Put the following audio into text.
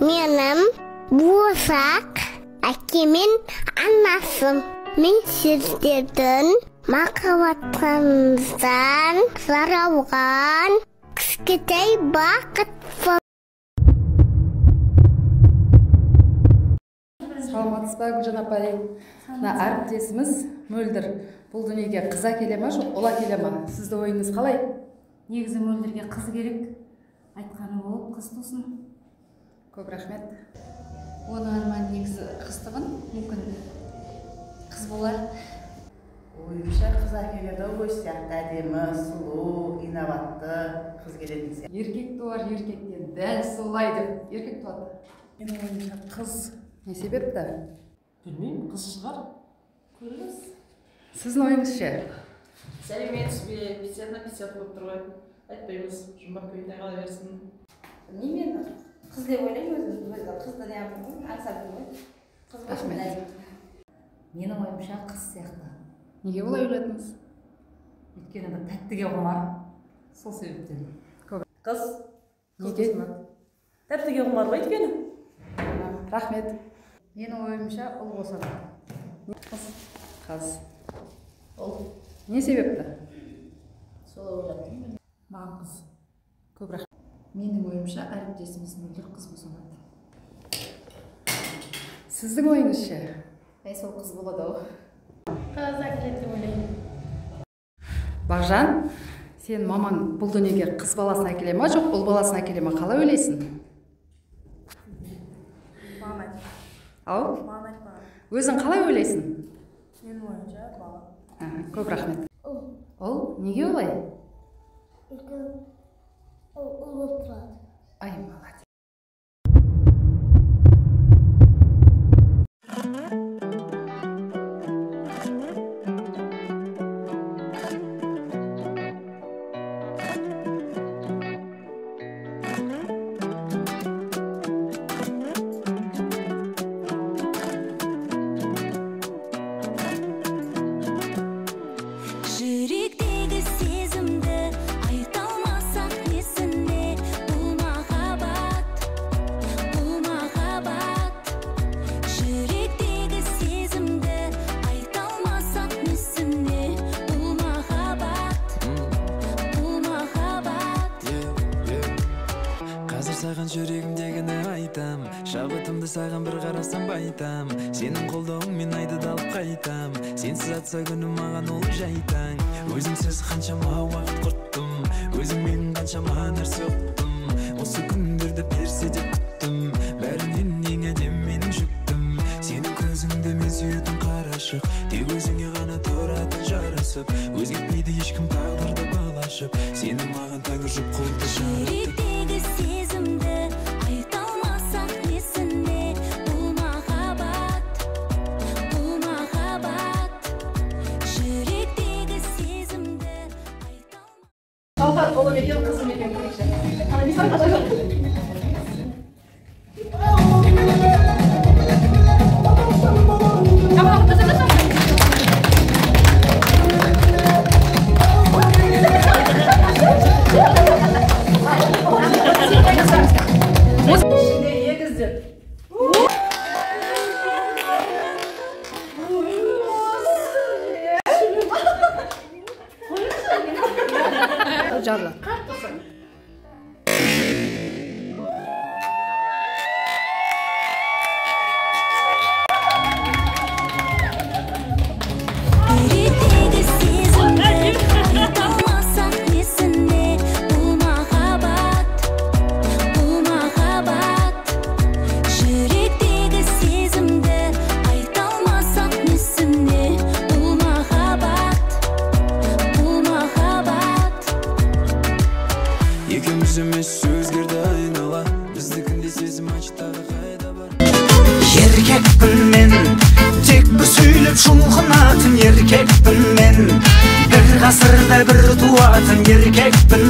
Менің Буырсақ әкемен анасым. Мен сіздердің махаббатыңыздан сұрауған кішкентай бақытпын. Саламатсыз ба, Гүлжан апай? Әріптесіміз Мөлдір бұл дүниеге қыз әкеле ма, жоқ, ұл әкеле ма? Сіздің ойыңыз қалай? Негізі Мөлдірге қыз керек. Айтқаны болып, қыз тусын. Көп рахмет. Оның арманы негізі қыздығын, мүмкін қыз болар. Ойымша қыз әкеледі ғой, сияқты әдемі, сұлу, инабатты қыз келетін сияқты. Еркек туар, еркектен дәл солай деп еркек туады. Менің ойымша қыз. Не себепті? Білмеймін, қыз шығар. Көріңіз. Сіздің ойыңызша? Сәлеметсіз бе, 50-50 болып тұр ғой. Айтпаймыз, жұмбақ күйінде қала берсін. Білмеймін, қыз деп ойлаймын өзім. Қызды не yapayım, аңсадым ғой. Қыз болсын дайым. Менің ойымша қыз сияқты. Неге олай ойладыңыз? Өйткені бір тәттіге құмар. Сол себептен. Қыз. Неге? Тәттіге құмар ғой өйткені. Рахмет. Менің ойымша ұл болса да. Қыз. Ұл. Не себепті? Сол ойладым. Маған қыз. Көп рахмет. Менің ойымша әріптесіміз Мөлдір қыз болса да. Сіздің ойыңызша? Сол қыз болады ғой. Қыз әкеледі деп ойлаймын. Бағжан, сен мамаң бұл дүниеге қыз баласын әкеле ма, жоқ, ұл баласын әкеле ма? Қалай ойлайсың? Мамай. Ау? Мамай. Өзің қалай ойлайсың? Менің ойымша бала. Көп рахмет. Ол неге олай? Ол болып тұрады. Ай, молодец. Жүректегі сезімді айта алмасақ несіне, бұл махаббат. Жүректегі сезімді айта алмасақ несіне, бұл махаббат. Қазір саған жүрегімдегіні айтам, шабытымды саған бір қарасам байтам. Сенің қолдауыңмен айды далып қайтам, сенсіз атса күнім маған ол жайтаң. Өзіңсіз қаншама уақыт құрттым, өзіңмен қаншама нәрсе ұқтым. Осы күндерді берсе деп күттім, бәрінен ең әдем менің жүктім. Сенің көзіңді мен сүйетін қарашық, тек өзіңе ғана тұратын жарасып. Өзгертмейді ешкім тағдырды балашып, сенің маған тәңір жұп қолды жаратып. Жүректегі сезімді айта алмасақ несіне, бұл махаббат. Жүректегі сезімді айта алмасақ. Талғат ұлы екен, қызым екен, көмекші. Жарла. Жүректегі сезімді айта алмасақ несіне, бұл махаббат. Жүректегі сезімді айта алмасақ несіне, бұл махаббат. Екеуміз емес сөзгерді айнала, біздікінде сезім açtағы қайда бар. Еркекпін мен, тек бір сөйлеп шұлқынатын еркекпін мен. Бір ғасырда бір туатын еркекпін